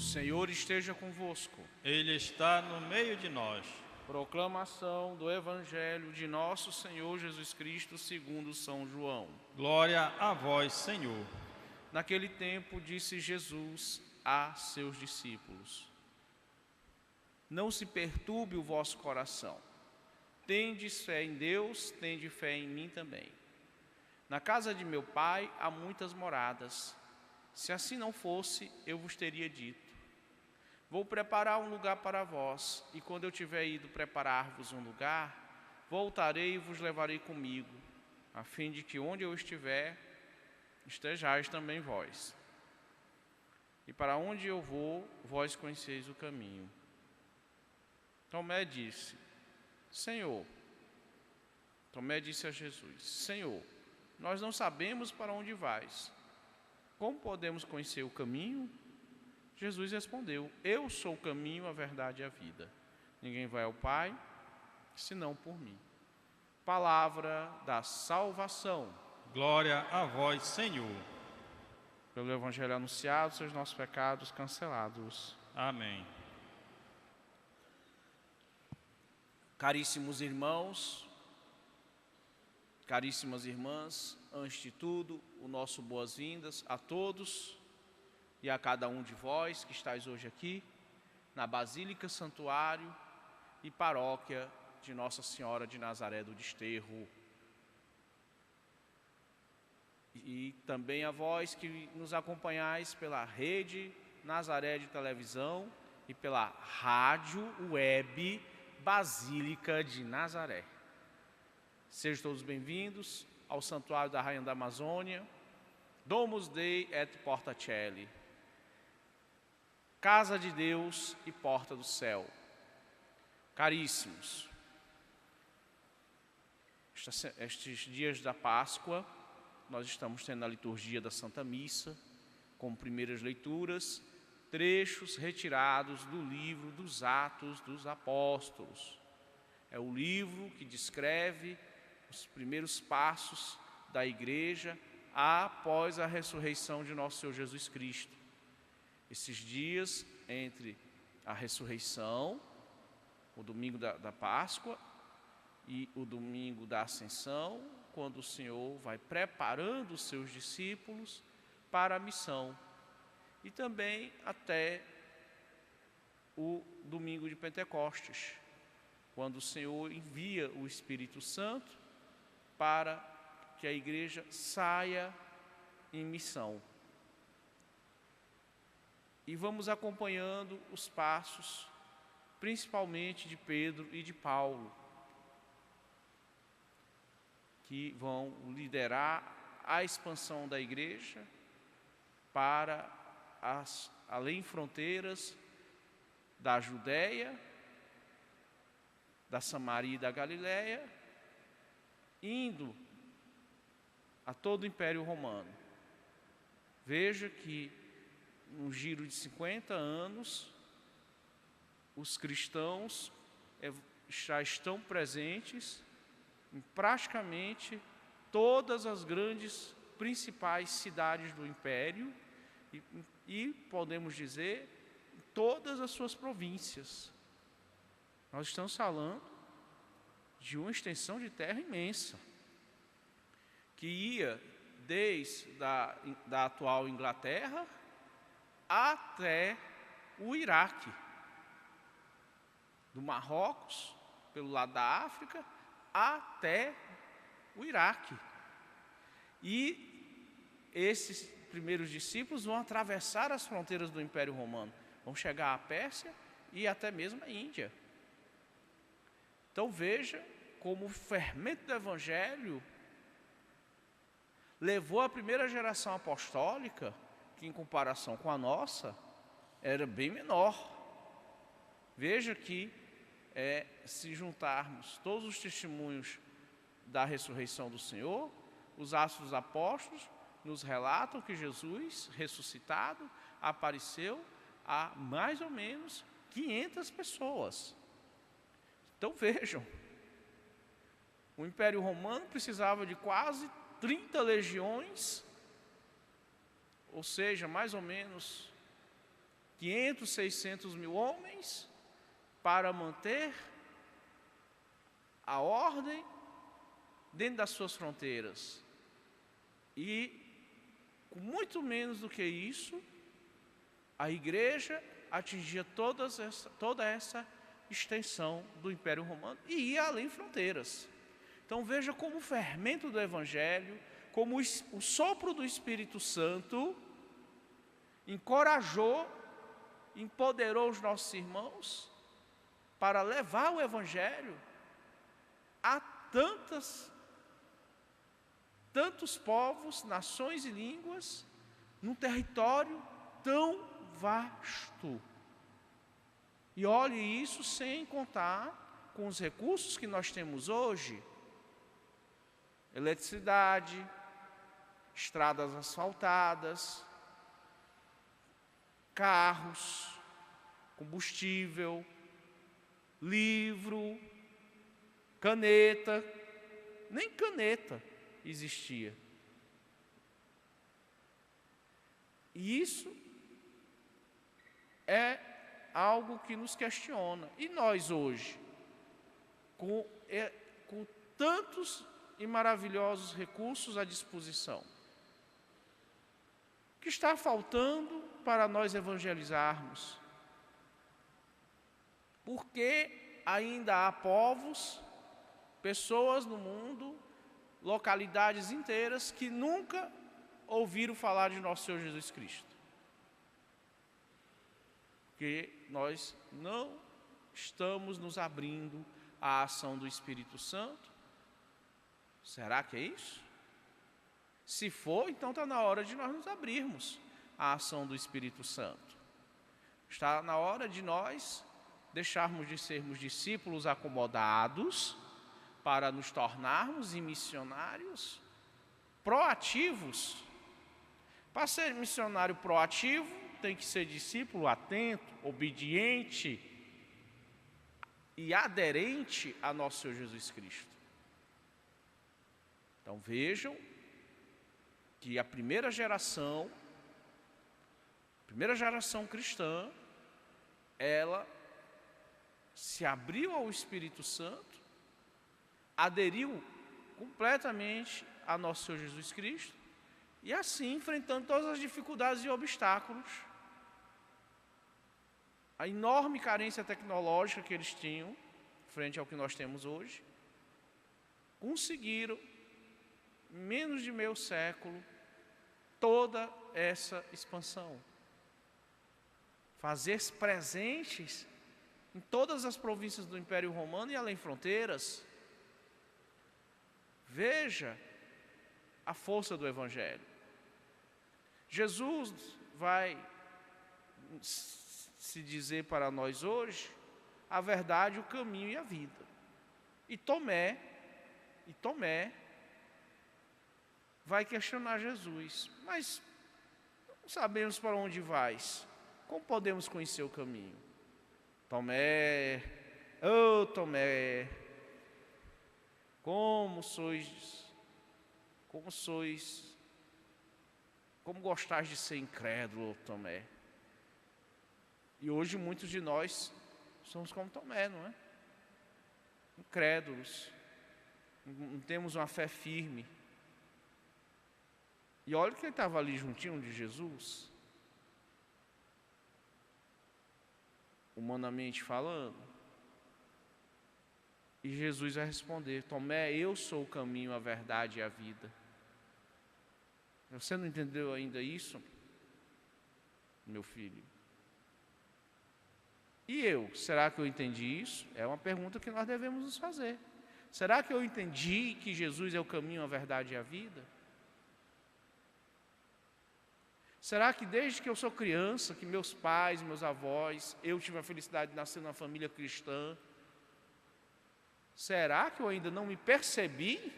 Senhor esteja convosco. Ele está no meio de nós. Proclamação do Evangelho de nosso Senhor Jesus Cristo segundo São João. Glória a vós, Senhor. Naquele tempo disse Jesus a seus discípulos: Não se perturbe o vosso coração. Tendes fé em Deus, tende fé em mim também. Na casa de meu Pai há muitas moradas. Se assim não fosse, eu vos teria dito: Vou preparar um lugar para vós, e quando eu tiver ido preparar-vos um lugar, voltarei e vos levarei comigo, a fim de que onde eu estiver, estejais também vós. E para onde eu vou, vós conheceis o caminho. Tomé disse a Jesus: Senhor, nós não sabemos para onde vais. Como podemos conhecer o caminho? Jesus respondeu: Eu sou o caminho, a verdade e a vida. Ninguém vai ao Pai, senão por mim. Palavra da salvação. Glória a vós, Senhor. Pelo Evangelho anunciado, sejam nossos pecados cancelados. Amém. Caríssimos irmãos, caríssimas irmãs, antes de tudo, o nosso boas-vindas a todos e a cada um de vós que estáis hoje aqui na Basílica, Santuário e Paróquia de Nossa Senhora de Nazaré do Desterro. E também a vós que nos acompanhais pela Rede Nazaré de televisão e pela rádio web Basílica de Nazaré. Sejam todos bem-vindos ao Santuário da Rainha da Amazônia, Domus Dei et Porta Coeli, Casa de Deus e Porta do Céu. Caríssimos, estes dias da Páscoa, nós estamos tendo a liturgia da Santa Missa, com primeiras leituras, trechos retirados do livro dos Atos dos Apóstolos. É o livro que descreve os primeiros passos da Igreja após a ressurreição de nosso Senhor Jesus Cristo. Esses dias entre a ressurreição, o domingo da Páscoa e o domingo da Ascensão, quando o Senhor vai preparando os seus discípulos para a missão. E também até o domingo de Pentecostes, quando o Senhor envia o Espírito Santo para que a igreja saia em missão. E vamos acompanhando os passos, principalmente de Pedro e de Paulo, que vão liderar a expansão da igreja para as além fronteiras da Judéia, da Samaria e da Galiléia, indo a todo o Império Romano. Veja que num giro de 50 anos, os cristãos já estão presentes em praticamente todas as grandes principais cidades do Império e podemos dizer, em todas as suas províncias. Nós estamos falando de uma extensão de terra imensa, que ia desde da atual Inglaterra até o Iraque, do Marrocos, pelo lado da África, até o Iraque. E esses primeiros discípulos vão atravessar as fronteiras do Império Romano, vão chegar à Pérsia e até mesmo à Índia. Então veja como o fermento do Evangelho levou a primeira geração apostólica, que em comparação com a nossa, era bem menor. Veja que se juntarmos todos os testemunhos da ressurreição do Senhor, os Atos dos Apóstolos nos relatam que Jesus, ressuscitado, apareceu a mais ou menos 500 pessoas. Então vejam, o Império Romano precisava de quase 30 legiões, ou seja, mais ou menos 500, 600 mil homens para manter a ordem dentro das suas fronteiras. E, com muito menos do que isso, a igreja atingia toda essa extensão do Império Romano e ia além fronteiras. Então veja como o fermento do Evangelho, como o sopro do Espírito Santo encorajou, empoderou os nossos irmãos para levar o Evangelho a tantos povos, nações e línguas, num território tão vasto. E olhe isso sem contar com os recursos que nós temos hoje: eletricidade, estradas asfaltadas, carros, combustível, livro, caneta. Nem caneta existia. E isso é algo que nos questiona. E nós hoje, com tantos e maravilhosos recursos à disposição, o que está faltando para nós evangelizarmos? Porque ainda há povos, pessoas no mundo, localidades inteiras que nunca ouviram falar de nosso Senhor Jesus Cristo. Porque nós não estamos nos abrindo à ação do Espírito Santo. Será que é isso? Se for, então está na hora de nós nos abrirmos à ação do Espírito Santo. Está na hora de nós deixarmos de sermos discípulos acomodados para nos tornarmos missionários proativos. Para ser missionário proativo, tem que ser discípulo atento, obediente e aderente a nosso Senhor Jesus Cristo. Então vejam que a primeira geração cristã, ela se abriu ao Espírito Santo, aderiu completamente a nosso Senhor Jesus Cristo, e assim, enfrentando todas as dificuldades e obstáculos, a enorme carência tecnológica que eles tinham, frente ao que nós temos hoje, conseguiram, em menos de meio século, toda essa expansão. Fazer-se presentes em todas as províncias do Império Romano e além fronteiras. Veja a força do Evangelho. Jesus vai se dizer para nós hoje a verdade, o caminho e a vida. E Tomé vai questionar Jesus: mas não sabemos para onde vais, como podemos conhecer o caminho? Tomé, como gostais de ser incrédulo, Tomé. E hoje muitos de nós somos como Tomé, não é? Incrédulos, não temos uma fé firme. E olha que ele estava ali juntinho de Jesus, humanamente falando. E Jesus vai responder: Tomé, eu sou o caminho, a verdade e a vida. Você não entendeu ainda isso, meu filho? E eu? Será que eu entendi isso? É uma pergunta que nós devemos nos fazer. Será que eu entendi que Jesus é o caminho, a verdade e a vida? Será que desde que eu sou criança, que meus pais, meus avós, eu tive a felicidade de nascer numa família cristã, será que eu ainda não me percebi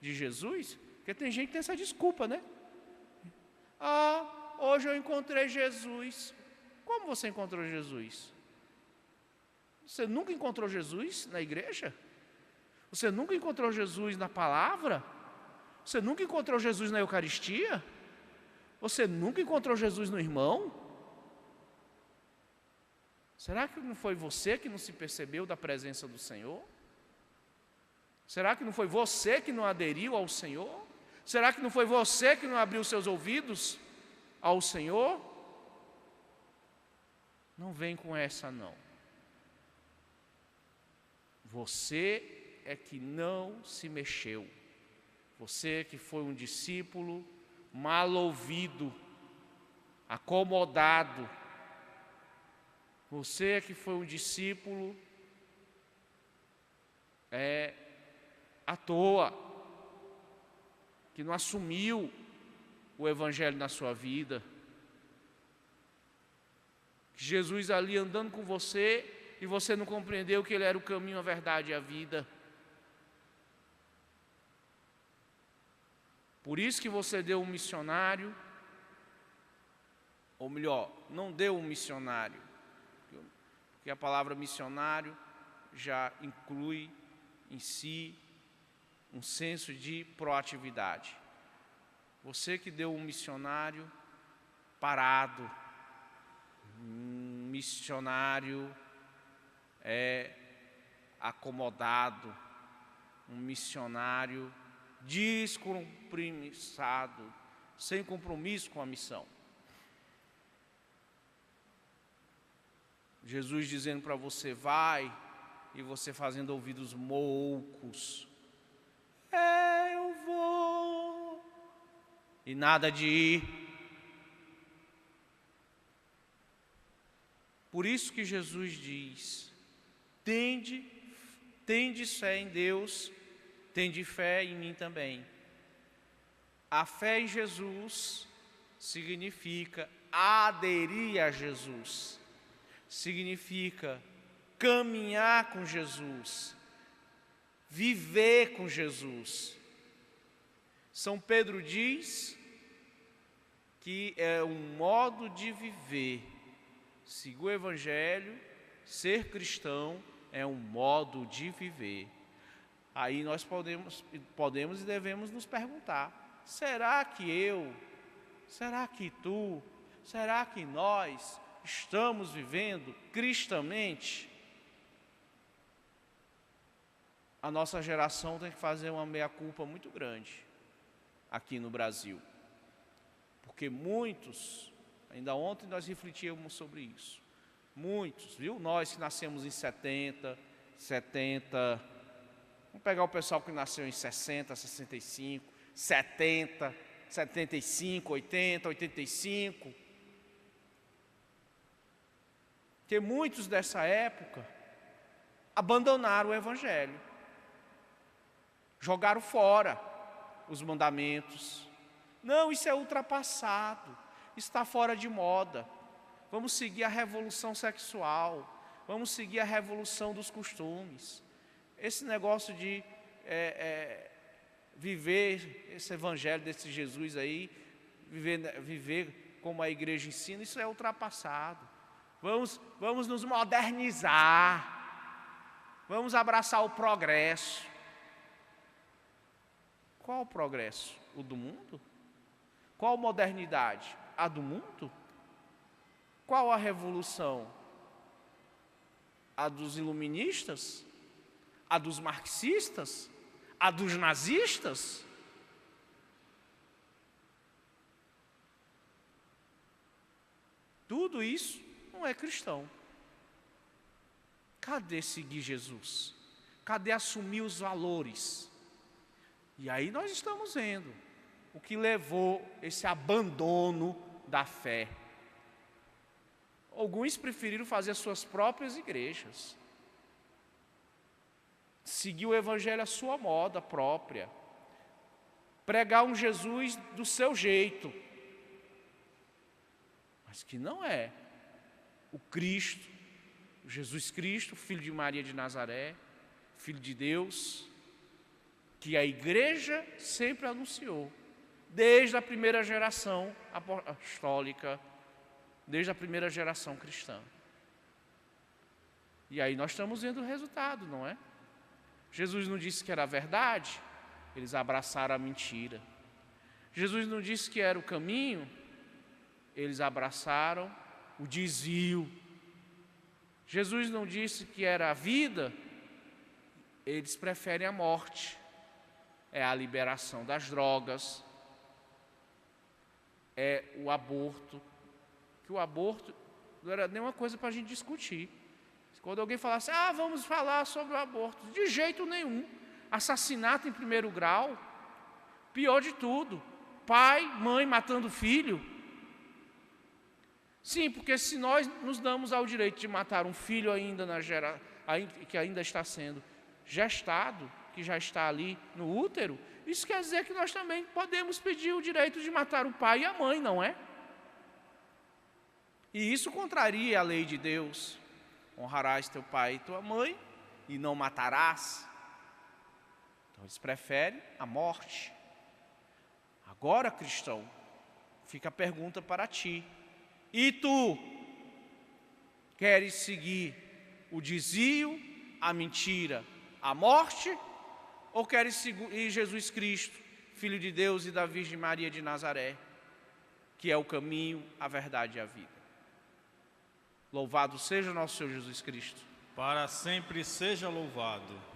de Jesus? Porque tem gente que tem essa desculpa, né? Hoje eu encontrei Jesus. Como você encontrou Jesus? Você nunca encontrou Jesus na igreja? Você nunca encontrou Jesus na palavra? Você nunca encontrou Jesus na Eucaristia? Você nunca encontrou Jesus no irmão? Será que não foi você que não se percebeu da presença do Senhor? Será que não foi você que não aderiu ao Senhor? Será que não foi você que não abriu seus ouvidos ao Senhor? Não vem com essa não. Você é que não se mexeu. Você que foi um discípulo mal ouvido, acomodado. Você que foi um discípulo à toa, que não assumiu o Evangelho na sua vida. Que Jesus ali andando com você e você não compreendeu que Ele era o caminho, a verdade e a vida. Por isso que você deu um missionário, ou melhor, não deu um missionário, porque a palavra missionário já inclui em si um senso de proatividade. Você que deu um missionário parado, um missionário acomodado, um missionário descompromissado, sem compromisso com a missão. Jesus dizendo para você, vai, e você fazendo ouvidos moucos. Eu vou. E nada de ir. Por isso que Jesus diz, tende fé em Deus, tende fé em mim também. A fé em Jesus significa aderir a Jesus. Significa caminhar com Jesus, viver com Jesus. São Pedro diz que é um modo de viver. Seguir o Evangelho, ser cristão é um modo de viver. Aí nós podemos e devemos nos perguntar, será que eu, será que tu, será que nós estamos vivendo cristamente? A nossa geração tem que fazer uma meia-culpa muito grande aqui no Brasil. Porque muitos, ainda ontem nós refletíamos sobre isso, muitos, viu? Nós que nascemos em 70, vamos pegar o pessoal que nasceu em 60, 65, 70, 75, 80, 85, que muitos dessa época abandonaram o Evangelho, jogaram fora os mandamentos. Não, isso é ultrapassado, está fora de moda. Vamos seguir a revolução sexual, vamos seguir a revolução dos costumes. Esse negócio de viver esse Evangelho desse Jesus aí, viver como a igreja ensina, isso é ultrapassado. Vamos nos modernizar, vamos abraçar o progresso. Qual o progresso? O do mundo? Qual modernidade? A do mundo? Qual a revolução? A dos iluministas? A dos marxistas? A dos nazistas? Tudo isso não é cristão. Cadê seguir Jesus? Cadê assumir os valores? E aí nós estamos vendo o que levou esse abandono da fé. Alguns preferiram fazer suas próprias igrejas, seguir o Evangelho à sua moda própria, pregar um Jesus do seu jeito, mas que não é o Cristo, o Jesus Cristo, filho de Maria de Nazaré, filho de Deus, que a igreja sempre anunciou, desde a primeira geração apostólica, desde a primeira geração cristã. E aí nós estamos vendo o resultado, não é? Jesus não disse que era a verdade, eles abraçaram a mentira. Jesus não disse que era o caminho, eles abraçaram o desvio. Jesus não disse que era a vida, eles preferem a morte. É a liberação das drogas, é o aborto, que o aborto não era nenhuma coisa para a gente discutir. Quando alguém falasse, vamos falar sobre o aborto, de jeito nenhum. Assassinato em primeiro grau, pior de tudo, pai, mãe matando filho. Sim, porque se nós nos damos ao direito de matar um filho que ainda está sendo gestado, que já está ali no útero, isso quer dizer que nós também podemos pedir o direito de matar o pai e a mãe, não é? E isso contraria a lei de Deus. Honrarás teu pai e tua mãe e não matarás. Então eles preferem a morte. Agora, cristão, fica a pergunta para ti. E tu? Queres seguir o desvio, a mentira, a morte? Ou queres seguir Jesus Cristo, Filho de Deus e da Virgem Maria de Nazaré, que é o caminho, a verdade e a vida? Louvado seja nosso Senhor Jesus Cristo. Para sempre seja louvado.